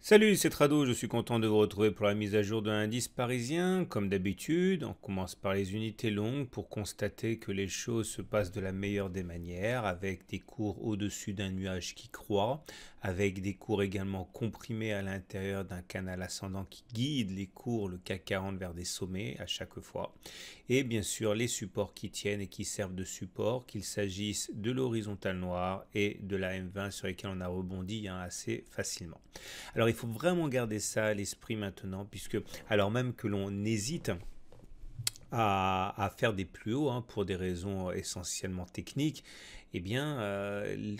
Salut, c'est Trado, je suis content de vous retrouver pour la mise à jour de l'indice parisien. Comme d'habitude, on commence par les unités longues pour constater que les choses se passent de la meilleure des manières, avec des cours au-dessus d'un nuage qui croît, avec des cours également comprimés à l'intérieur d'un canal ascendant qui guide les cours, le CAC 40 vers des sommets à chaque fois. Et bien sûr, les supports qui tiennent et qui servent de support, qu'il s'agisse de l'horizontale noire et de la M20 sur lesquels on a rebondi assez facilement. Alors il faut vraiment garder ça à l'esprit maintenant, puisque alors même que l'on hésite à faire des plus hauts pour des raisons essentiellement techniques, eh bien,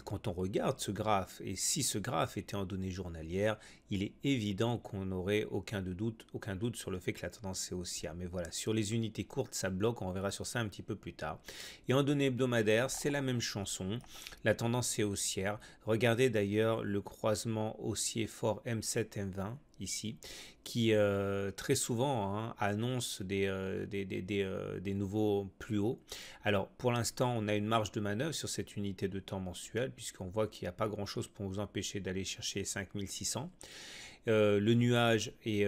quand on regarde ce graphe, et si ce graphe était en données journalières, il est évident qu'on n'aurait aucun doute sur le fait que la tendance est haussière. Mais voilà, sur les unités courtes, ça bloque, on verra sur ça un petit peu plus tard. Et en données hebdomadaires, c'est la même chanson, la tendance est haussière. Regardez d'ailleurs le croisement haussier fort M7-M20, ici, qui très souvent annonce des nouveaux plus hauts. Alors pour l'instant, on a une marge de manœuvre sur cette unité de temps mensuelle, puisqu'on voit qu'il n'y a pas grand-chose pour vous empêcher d'aller chercher 5600. Le nuage est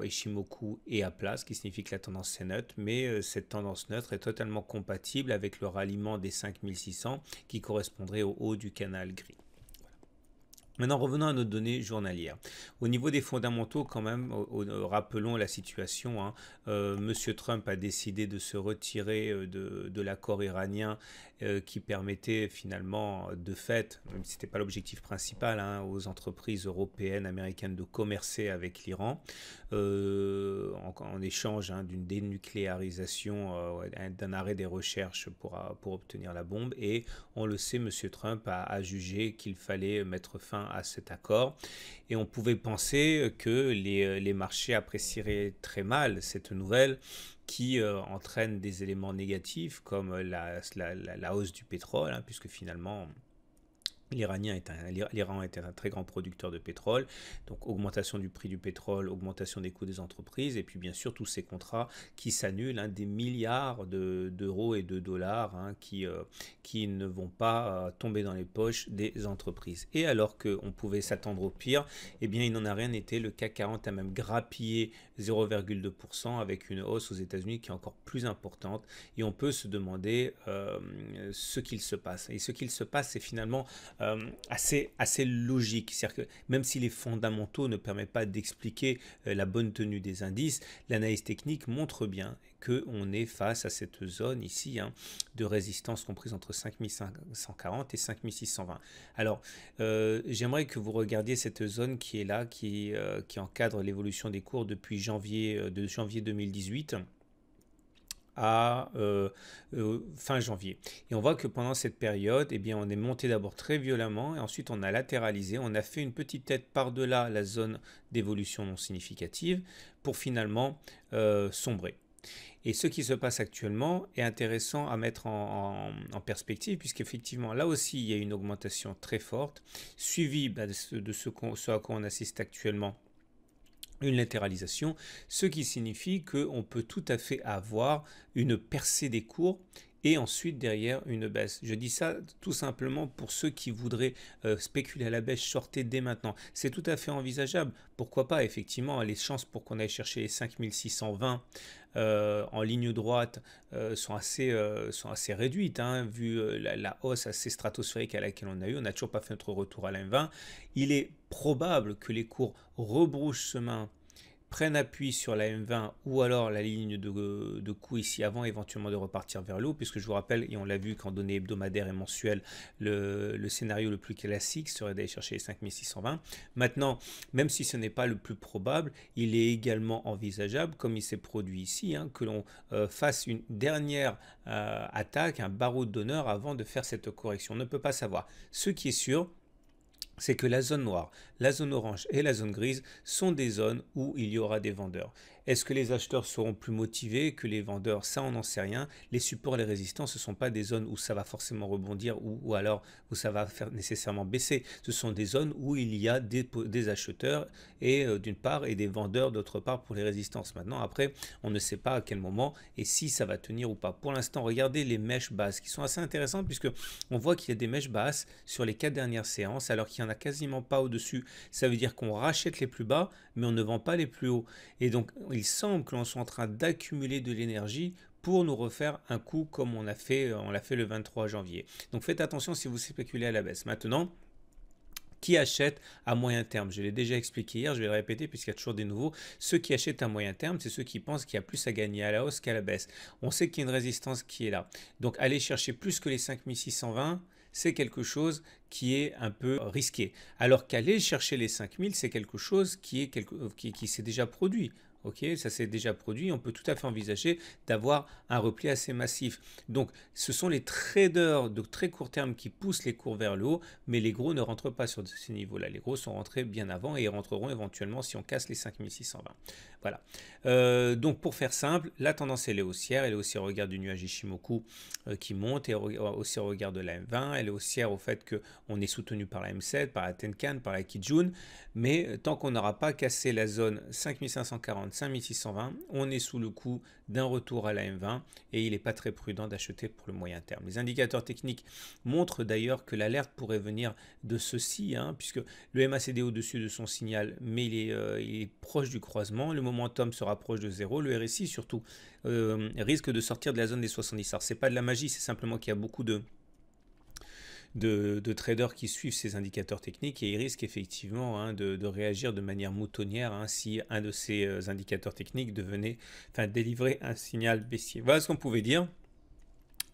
Ishimoku est à plat, ce qui signifie que la tendance est neutre, mais cette tendance neutre est totalement compatible avec le ralliement des 5600 qui correspondrait au haut du canal gris. Maintenant, revenons à nos données journalières. Au niveau des fondamentaux, quand même, rappelons la situation. Monsieur Trump a décidé de se retirer de l'accord iranien qui permettait finalement, de fait, même si ce n'était pas l'objectif principal, aux entreprises européennes, américaines de commercer avec l'Iran en échange d'une dénucléarisation, d'un arrêt des recherches pour obtenir la bombe. Et on le sait, Monsieur Trump a jugé qu'il fallait mettre fin à cet accord, et on pouvait penser que les marchés apprécieraient très mal cette nouvelle qui entraîne des éléments négatifs comme la hausse du pétrole, puisque finalement l'Iran est un très grand producteur de pétrole, donc augmentation du prix du pétrole, augmentation des coûts des entreprises, et puis bien sûr tous ces contrats qui s'annulent, des milliards d'euros et de dollars qui ne vont pas tomber dans les poches des entreprises. Et alors qu'on pouvait s'attendre au pire, eh bien il n'en a rien été, le CAC 40 a même grappillé 0,2% avec une hausse aux États-Unis qui est encore plus importante, et on peut se demander ce qu'il se passe. Et ce qu'il se passe, c'est finalement assez logique. C'est-à-dire que même si les fondamentaux ne permettent pas d'expliquer la bonne tenue des indices, l'analyse technique montre bien qu'on est face à cette zone ici de résistance comprise entre 5140 et 5620. Alors, j'aimerais que vous regardiez cette zone qui est là, qui encadre l'évolution des cours depuis janvier 2018 à fin janvier. Et on voit que pendant cette période, eh bien, on est monté d'abord très violemment et ensuite on a latéralisé, on a fait une petite tête par-delà la zone d'évolution non significative pour finalement sombrer. Et ce qui se passe actuellement est intéressant à mettre en perspective, puisqu'effectivement, là aussi, il y a une augmentation très forte, suivie de ce à quoi on assiste actuellement, une latéralisation, ce qui signifie qu'on peut tout à fait avoir une percée des cours et ensuite derrière une baisse. Je dis ça tout simplement pour ceux qui voudraient spéculer à la baisse, shorter dès maintenant. C'est tout à fait envisageable. Pourquoi pas, effectivement, les chances pour qu'on aille chercher les 5620 en ligne droite sont assez réduites, vu la hausse assez stratosphérique à laquelle on a eu. On n'a toujours pas fait notre retour à l'M20. Il est probable que les cours rebroussent chemin, prennent appui sur la M20 ou alors la ligne de coup ici avant éventuellement de repartir vers le haut, puisque je vous rappelle, et on l'a vu qu'en données hebdomadaires et mensuelles, le scénario le plus classique serait d'aller chercher les 5620. Maintenant, même si ce n'est pas le plus probable, il est également envisageable, comme il s'est produit ici, que l'on fasse une dernière attaque, un barreau d'honneur avant de faire cette correction. On ne peut pas savoir. Ce qui est sûr, c'est que la zone noire, la zone orange et la zone grise sont des zones où il y aura des vendeurs. Est-ce que les acheteurs seront plus motivés que les vendeurs? Ça, on n'en sait rien. Les supports et les résistances, ce ne sont pas des zones où ça va forcément rebondir ou alors où ça va faire nécessairement baisser. Ce sont des zones où il y a des acheteurs et d'une part et des vendeurs d'autre part pour les résistances. Maintenant, après, on ne sait pas à quel moment et si ça va tenir ou pas. Pour l'instant, regardez les mèches basses qui sont assez intéressantes puisque on voit qu'il y a des mèches basses sur les 4 dernières séances alors qu'il n'y en a quasiment pas au-dessus. Ça veut dire qu'on rachète les plus bas mais on ne vend pas les plus hauts. Et donc, il semble que l'on soit en train d'accumuler de l'énergie pour nous refaire un coup comme on l'a fait le 23 janvier. Donc faites attention si vous spéculez à la baisse. Maintenant, qui achètent à moyen terme? Je l'ai déjà expliqué hier, je vais le répéter puisqu'il y a toujours des nouveaux. Ceux qui achètent à moyen terme, c'est ceux qui pensent qu'il y a plus à gagner à la hausse qu'à la baisse. On sait qu'il y a une résistance qui est là. Donc aller chercher plus que les 5620, c'est quelque chose qui est un peu risqué. Alors qu'aller chercher les 5000, c'est quelque chose qui s'est déjà produit. Ok, ça s'est déjà produit, on peut tout à fait envisager d'avoir un repli assez massif. Donc ce sont les traders de très court terme qui poussent les cours vers le haut, mais les gros ne rentrent pas sur ces niveaux-là. Les gros sont rentrés bien avant et ils rentreront éventuellement si on casse les 5620. Voilà. Donc pour faire simple, la tendance elle est haussière au regard du nuage Ishimoku qui monte, et haussière au regard de la M20, elle est haussière au fait qu'on est soutenu par la M7, par la Tenkan, par la Kijun, mais tant qu'on n'aura pas cassé la zone 5540, 5620, on est sous le coup d'un retour à la M20 et il n'est pas très prudent d'acheter pour le moyen terme. Les indicateurs techniques montrent d'ailleurs que l'alerte pourrait venir de ceci, puisque le MACD est au-dessus de son signal, mais il est proche du croisement, le momentum se rapproche de zéro, le RSI surtout risque de sortir de la zone des 70. Alors c'est pas de la magie, c'est simplement qu'il y a beaucoup de traders qui suivent ces indicateurs techniques et ils risquent effectivement de réagir de manière moutonnière si un de ces indicateurs techniques délivrer un signal baissier. Voilà ce qu'on pouvait dire.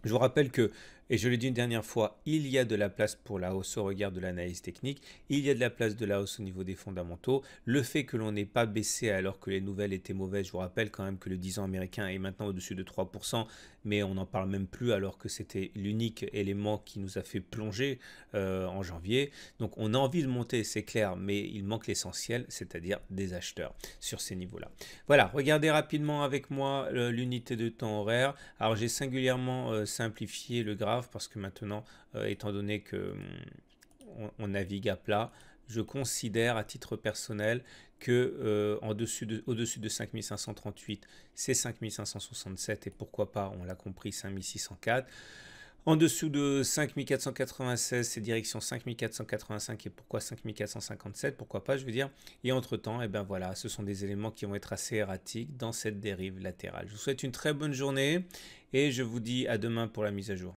Je vous rappelle que, et je l'ai dit une dernière fois, il y a de la place pour la hausse au regard de l'analyse technique, il y a de la place de la hausse au niveau des fondamentaux. Le fait que l'on n'ait pas baissé alors que les nouvelles étaient mauvaises, je vous rappelle quand même que le 10 ans américain est maintenant au-dessus de 3%, mais on n'en parle même plus alors que c'était l'unique élément qui nous a fait plonger en janvier. Donc on a envie de monter, c'est clair, mais il manque l'essentiel, c'est-à-dire des acheteurs sur ces niveaux-là. Voilà, regardez rapidement avec moi l'unité de temps horaire. Alors j'ai singulièrement simplifié le graphe parce que maintenant, étant donné que on navigue à plat, je considère à titre personnel que au-dessus de 5538, c'est 5567 et pourquoi pas, on l'a compris, 5604. En dessous de 5496, c'est direction 5485 et pourquoi 5457, pourquoi pas, je veux dire. Et entre-temps, voilà, ce sont des éléments qui vont être assez erratiques dans cette dérive latérale. Je vous souhaite une très bonne journée et je vous dis à demain pour la mise à jour.